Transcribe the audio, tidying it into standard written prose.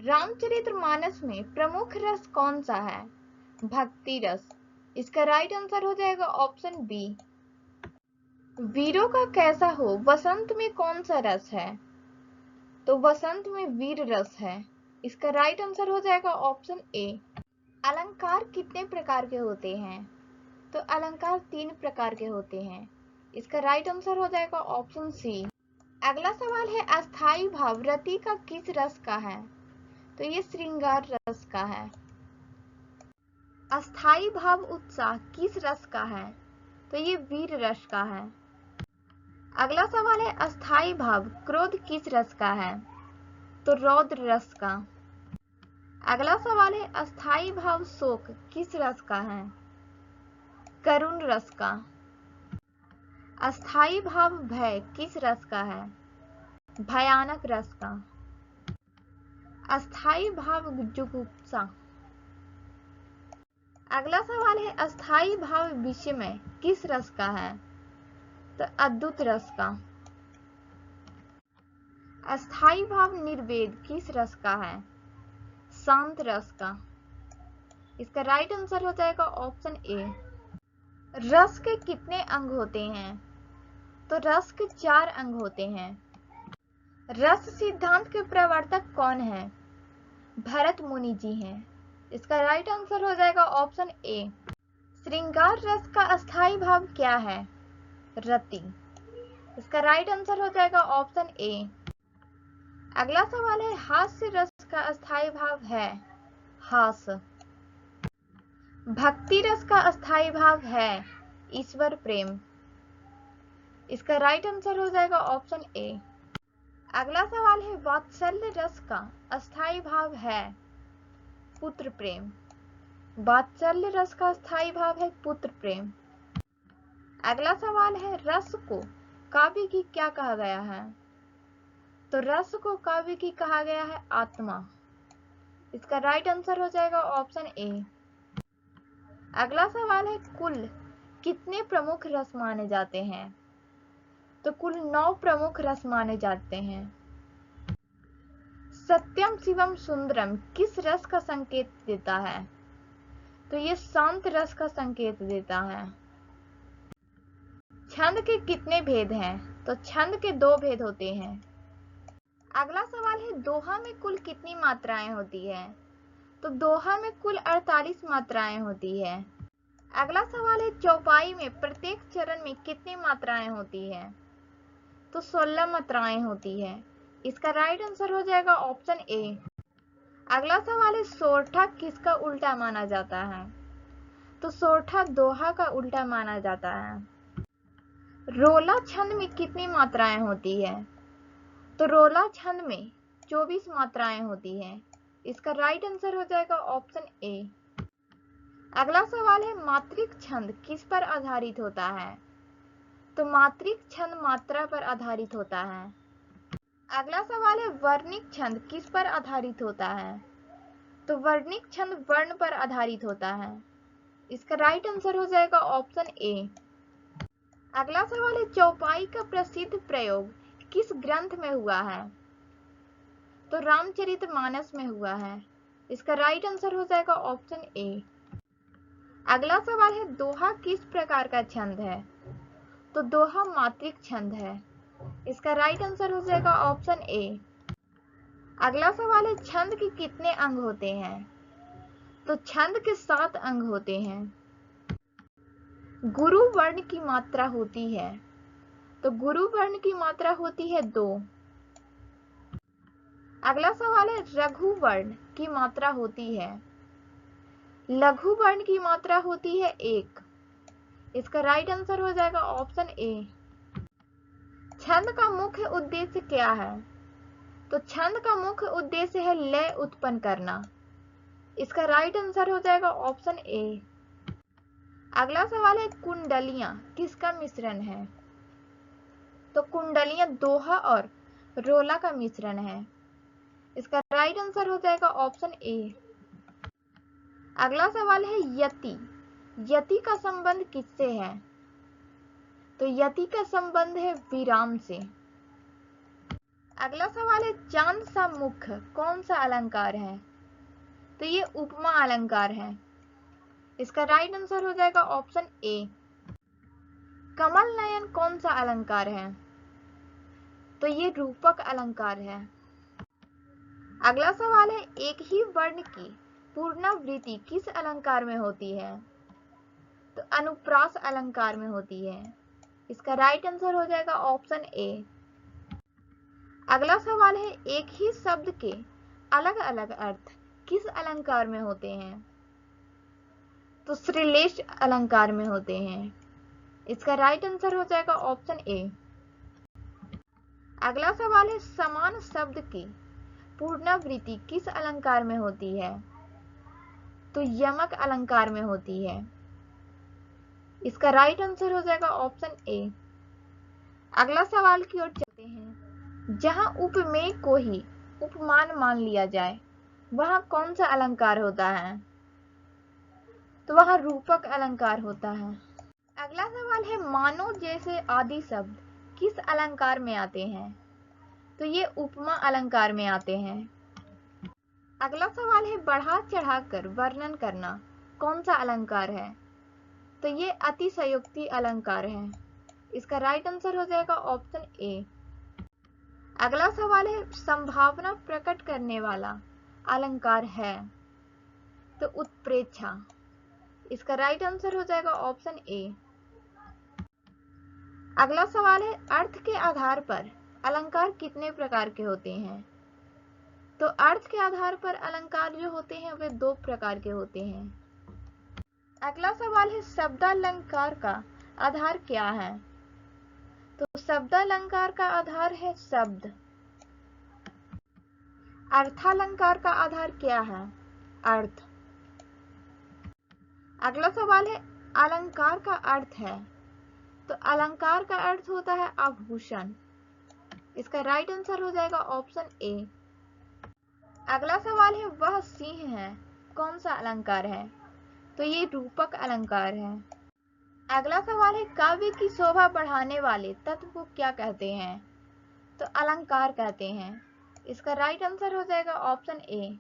रामचरितमानस में प्रमुख रस कौन सा है? भक्ति रस। इसका राइट आंसर हो जाएगा ऑप्शन बी। वीरों का कैसा हो वसंत में कौन सा रस है? तो वसंत में वीर रस है। इसका राइट आंसर हो जाएगा ऑप्शन ए। अलंकार कितने प्रकार के होते हैं? तो अलंकार 3 प्रकार के होते हैं। इसका राइट आंसर हो जाएगा ऑप्शन सी। अगला सवाल है अस्थाई भाव रति का किस रस का है? तो ये श्रृंगार रस का है। अस्थाई भाव उत्साह किस रस का है? तो ये वीर रस का है। अगला सवाल है अस्थाई भाव क्रोध किस रस का है? तो रौद्र रस का। अगला सवाल है अस्थाई भाव शोक किस रस का है? करुण रस का। अस्थाई भाव भय किस रस का है? भयानक रस का। अस्थाई भाव जुगुप्सा। अगला सवाल है अस्थाई भाव विषमय किस रस का है? तो अद्भुत रस का। अस्थाई भाव निर्वेद किस रस का है? शांत रस का। इसका राइट आंसर हो जाएगा ऑप्शन ए। रस के कितने अंग होते हैं? तो रस के 4 अंग होते हैं। रस सिद्धांत के प्रवर्तक कौन है? भरत मुनि जी हैं। इसका राइट आंसर हो जाएगा ऑप्शन ए। श्रृंगार रस का अस्थाई भाव क्या है? रति। इसका राइट आंसर हो जाएगा ऑप्शन ए। अगला सवाल है हास्य रस का अस्थाई भाव है हास। भक्ति रस का अस्थाई भाव है ईश्वर प्रेम। इसका राइट आंसर हो जाएगा ऑप्शन ए। अगला सवाल है वात्सल्य रस का अस्थाई भाव है पुत्र प्रेम। वात्सल्य रस का अस्थाई भाव है पुत्र प्रेम। अगला सवाल है रस को काव्य की क्या कहा गया है? तो रस को काव्य की कहा गया है आत्मा। इसका राइट आंसर हो जाएगा ऑप्शन ए। अगला सवाल है कुल कितने प्रमुख रस माने जाते हैं? तो कुल 9 प्रमुख रस माने जाते हैं। सत्यम शिवम सुंदरम किस रस का संकेत देता है? तो ये शांत रस का संकेत देता है। छंद के कितने भेद हैं? तो छंद के 2 भेद होते हैं। अगला सवाल है दोहा में कुल कितनी मात्राएं होती है? तो दोहा में कुल 48 मात्राएं होती है। अगला सवाल है चौपाई में प्रत्येक चरण में कितनी मात्राएं होती है? तो 16 मात्राएं होती है। इसका राइट आंसर हो जाएगा ऑप्शन ए। अगला सवाल है सोरठा किसका उल्टा माना जाता है? तो सोरठा दोहा का उल्टा माना जाता है। रोला छंद में कितनी मात्राएं होती है? तो रोला छंद में 24 मात्राएं होती हैं। इसका राइट आंसर हो जाएगा ऑप्शन ए। अगला सवाल है मात्रिक छंद किस पर आधारित होता है? तो मात्रिक छंद मात्रा पर आधारित होता है। अगला सवाल है वर्णिक छंद किस पर आधारित होता है? तो वर्णिक छंद वर्ण पर आधारित होता है। इसका राइट आंसर हो जाएगा ऑप्शन ए। अगला सवाल है चौपाई का प्रसिद्ध प्रयोग किस ग्रंथ में हुआ है? तो रामचरितमानस में हुआ है। इसका राइट आंसर हो जाएगा ऑप्शन ए। अगला सवाल है दोहा किस प्रकार का छंद है? तो दोहा मात्रिक छंद है। इसका राइट आंसर हो जाएगा ऑप्शन ए। अगला सवाल है छंद के कितने अंग होते हैं? तो छंद के 7 अंग होते हैं। गुरु वर्ण की मात्रा होती है। तो गुरु वर्ण की मात्रा होती है 2। अगला सवाल है लघु वर्ण की मात्रा होती है। लघु वर्ण की मात्रा होती है 1। इसका राइट आंसर हो जाएगा ऑप्शन ए। छंद का मुख्य उद्देश्य क्या है? तो छंद का मुख्य उद्देश्य है लय उत्पन्न करना। इसका राइट आंसर हो जाएगा ऑप्शन ए। अगला सवाल है कुंडलियां किसका मिश्रण है? तो कुंडलियां दोहा और रोला का मिश्रण है। इसका राइट आंसर हो जाएगा ऑप्शन ए। अगला सवाल है यति। यति का संबंध किससे है? तो यति का संबंध है विराम से। अगला सवाल है चांद सा मुख कौन सा अलंकार है? तो ये उपमा अलंकार है। इसका राइट आंसर हो जाएगा ऑप्शन ए। कमल नयन कौन सा अलंकार है? तो ये रूपक अलंकार है। अगला सवाल है एक ही वर्ण की पुनरावृत्ति किस अलंकार में होती है? तो अनुप्रास अलंकार में होती है। इसका राइट आंसर हो जाएगा ऑप्शन ए। अगला सवाल है एक ही शब्द के अलग अलग अर्थ किस अलंकार में होते हैं? तो श्रीलेष अलंकार में होते हैं। इसका राइट आंसर हो जाएगा ऑप्शन ए। अगला सवाल है समान शब्द की पुनरावृत्ति किस अलंकार में होती है? तो यमक अलंकार में होती है। इसका राइट आंसर हो जाएगा ऑप्शन ए। अगला सवाल की ओर चलते हैं। जहां उपमेय को ही उपमान मान लिया जाए वहां कौन सा अलंकार होता है? तो वहां रूपक अलंकार होता है। अगला सवाल है मानो जैसे आदि शब्द किस अलंकार में आते हैं? तो ये उपमा अलंकार में आते हैं। अगला सवाल है बढ़ा चढ़ाकर वर्णन करना कौन सा अलंकार है? तो ये अतिशयोक्ति अलंकार है। इसका राइट आंसर हो जाएगा ऑप्शन ए। अगला सवाल है संभावना प्रकट करने वाला अलंकार है? तो उत्प्रेक्षा। इसका राइट आंसर हो जाएगा ऑप्शन ए। अगला सवाल है अर्थ के आधार पर अलंकार कितने प्रकार के होते हैं? तो अर्थ के आधार पर अलंकार जो होते हैं वे दो प्रकार के होते हैं। अगला सवाल है शब्दालंकार का आधार क्या है? तो शब्दालंकार का आधार है शब्द। अर्थालंकार का आधार क्या है? अर्थ। अगला सवाल है अलंकार का अर्थ है? तो अलंकार का अर्थ होता है आभूषण। इसका राइट आंसर हो जाएगा ऑप्शन ए। अगला सवाल है वह सिंह है कौन सा अलंकार है? तो ये रूपक अलंकार है। अगला सवाल है काव्य की शोभा बढ़ाने वाले तत्व को क्या कहते हैं? तो अलंकार कहते हैं। इसका राइट आंसर हो जाएगा ऑप्शन ए।